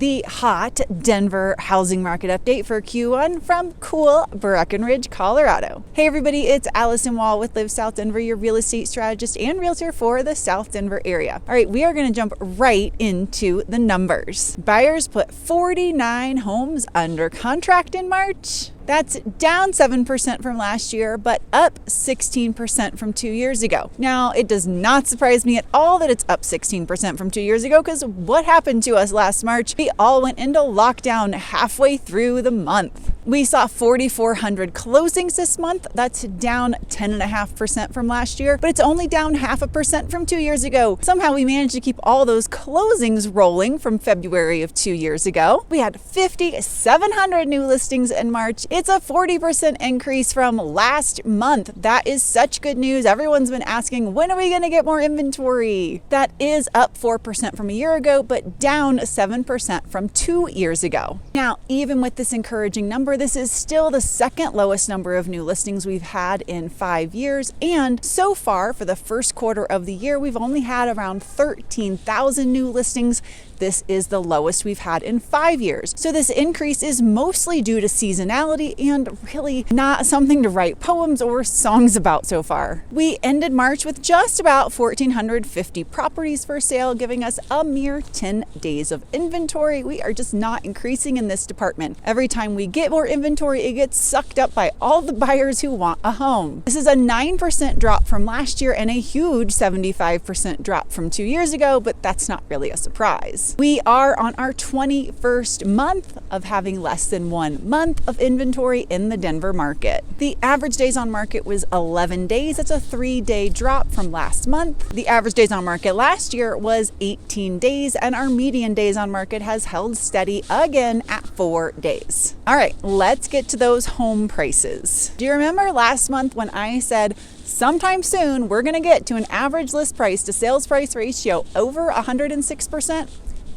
The hot Denver housing market update for Q1 from cool Breckenridge, Colorado. Hey everybody, it's Alyson Wahl with Live South Denver, your real estate strategist and realtor for the South Denver area. All right, we are going to jump right into the numbers. Buyers put 49 homes under contract in March. That's down 7% from last year, but up 16% from 2 years ago. Now, it does not surprise me at all that it's up 16% from 2 years ago, because what happened to us last March? We all went into lockdown halfway through the month. We saw 4,400 closings this month. That's down 10.5% from last year, but it's only down 0.5% from 2 years ago. Somehow we managed to keep all those closings rolling from February of 2 years ago. We had 5,700 new listings in March. It's a 40% increase from last month. That is such good news. Everyone's been asking, when are we going to get more inventory? That is up 4% from a year ago, but down 7% from 2 years ago. Now, even with this encouraging number, this is still the second lowest number of new listings we've had in 5 years. And so far, for the first quarter of the year, we've only had around 13,000 new listings. This is the lowest we've had in 5 years. So this increase is mostly due to seasonality and really not something to write poems or songs about so far. We ended March with just about 1,450 properties for sale, giving us a mere 10 days of inventory. We are just not increasing in this department. Every time we get more inventory, it gets sucked up by all the buyers who want a home. This is a 9% drop from last year and a huge 75% drop from 2 years ago, but that's not really a surprise. We are on our 21st month of having less than 1 month of inventory in the Denver market. The average days on market was 11 days. That's a 3-day drop from last month. The average days on market last year was 18 days, and our median days on market has held steady again at 4 days. All right, let's get to those home prices. Do you remember last month when I said, sometime soon, we're going to get to an average list price to sales price ratio over 106%?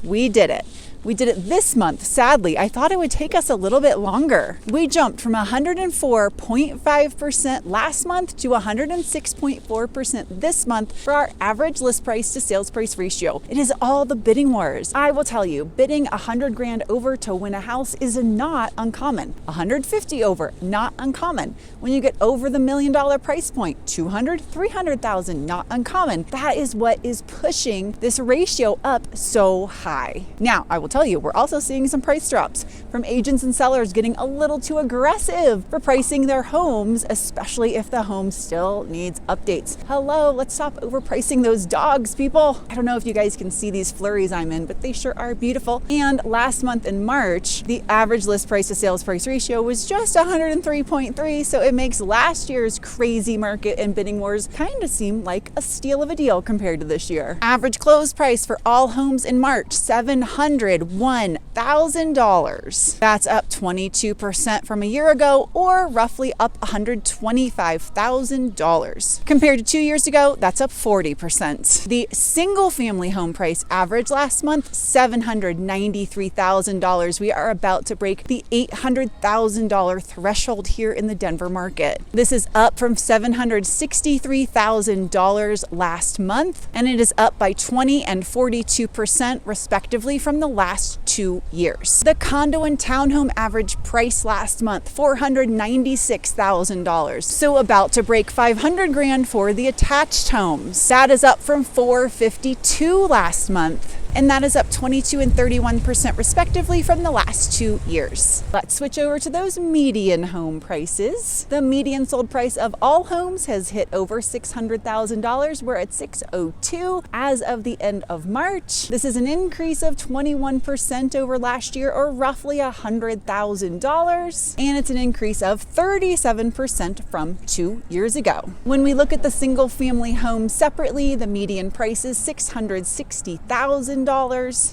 We did it. We did it this month. Sadly, I thought it would take us a little bit longer. We jumped from 104.5% last month to 106.4% this month for our average list price to sales price ratio. It is all the bidding wars. I will tell you, bidding 100 grand over to win a house is not uncommon. 150 over, not uncommon. When you get over the $1 million price point, 200, 300,000, not uncommon. That is what is pushing this ratio up so high. Now, I will tell you, we're also seeing some price drops from agents and sellers getting a little too aggressive for pricing their homes, especially if the home still needs updates. Hello, let's stop overpricing those dogs, people. I don't know if you guys can see these flurries I'm in, but they sure are beautiful. And last month in March, the average list price to sales price ratio was just 103.3, so it makes last year's crazy market and bidding wars kind of seem like a steal of a deal compared to this year. Average close price for all homes in March, $701,000. That's up 22% from a year ago, or roughly up $125,000. Compared to 2 years ago, that's up 40%. The single family home price average last month, $793,000. We are about to break the $800,000 threshold here in the Denver market. This is up from $763,000 last month, and it is up by 20 and 42% respectively from the last 2 years. The condo and townhome average price last month, $496,000. So about to break 500 grand for the attached homes. That is up from $452 last month. And that is up 22 and 31% respectively from the last 2 years. Let's switch over to those median home prices. The median sold price of all homes has hit over $600,000. We're at $602 as of the end of March. This is an increase of 21% over last year, or roughly $100,000. And it's an increase of 37% from 2 years ago. When we look at the single family home separately, the median price is $660,000,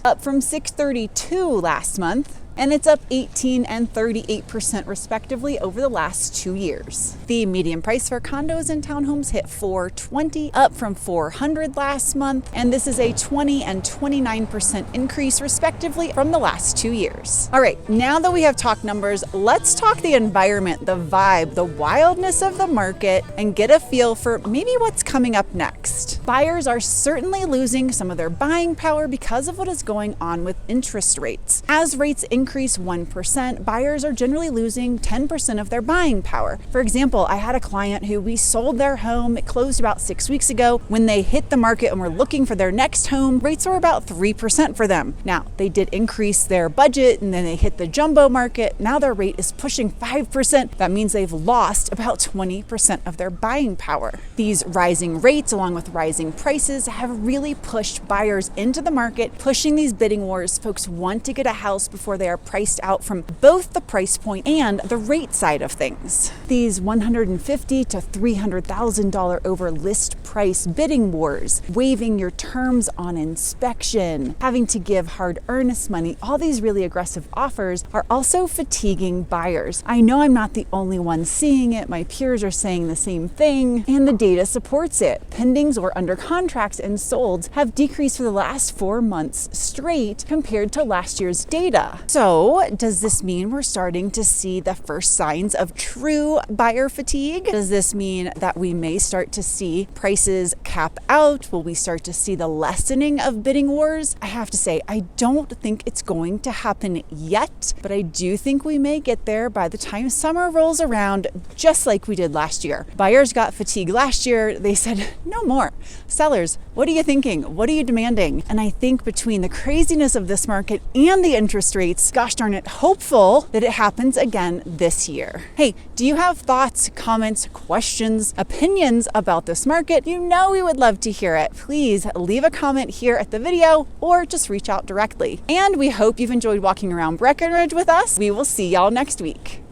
up from $632 last month. and it's up 18 and 38% respectively over the last 2 years. The median price for condos and townhomes hit $420, up from $400 last month, and this is a 20 and 29% increase respectively from the last 2 years. All right, now that we have talked numbers, let's talk the environment, the vibe, the wildness of the market, and get a feel for maybe what's coming up next. Buyers are certainly losing some of their buying power because of what is going on with interest rates. As rates increase 1%, buyers are generally losing 10% of their buying power. For example, I had a client who we sold their home. It closed about 6 weeks ago. When they hit the market and were looking for their next home, rates were about 3% for them. Now, they did increase their budget and then they hit the jumbo market. Now their rate is pushing 5%. That means they've lost about 20% of their buying power. These rising rates, along with rising prices, have really pushed buyers into the market, pushing these bidding wars. Folks want to get a house before they are priced out from both the price point and the rate side of things. These $150,000 to $300,000 over list price bidding wars, waiving your terms on inspection, having to give hard earnest money, all these really aggressive offers are also fatiguing buyers. I know I'm not the only one seeing it. My peers are saying the same thing, and the data supports it. Pendings or under contracts and solds have decreased for the last 4 months straight compared to last year's data. So, does this mean we're starting to see the first signs of true buyer fatigue? Does this mean that we may start to see prices cap out? Will we start to see the lessening of bidding wars? I have to say, I don't think it's going to happen yet, but I do think we may get there by the time summer rolls around, just like we did last year. Buyers got fatigued last year. They said, no more. Sellers, what are you thinking? What are you demanding? And I think between the craziness of this market and the interest rates, gosh darn it, hopeful that it happens again this year. Hey, do you have thoughts, comments, questions, opinions about this market? You know we would love to hear it. Please leave a comment here at the video or just reach out directly. And we hope you've enjoyed walking around Breckenridge with us. We will see y'all next week.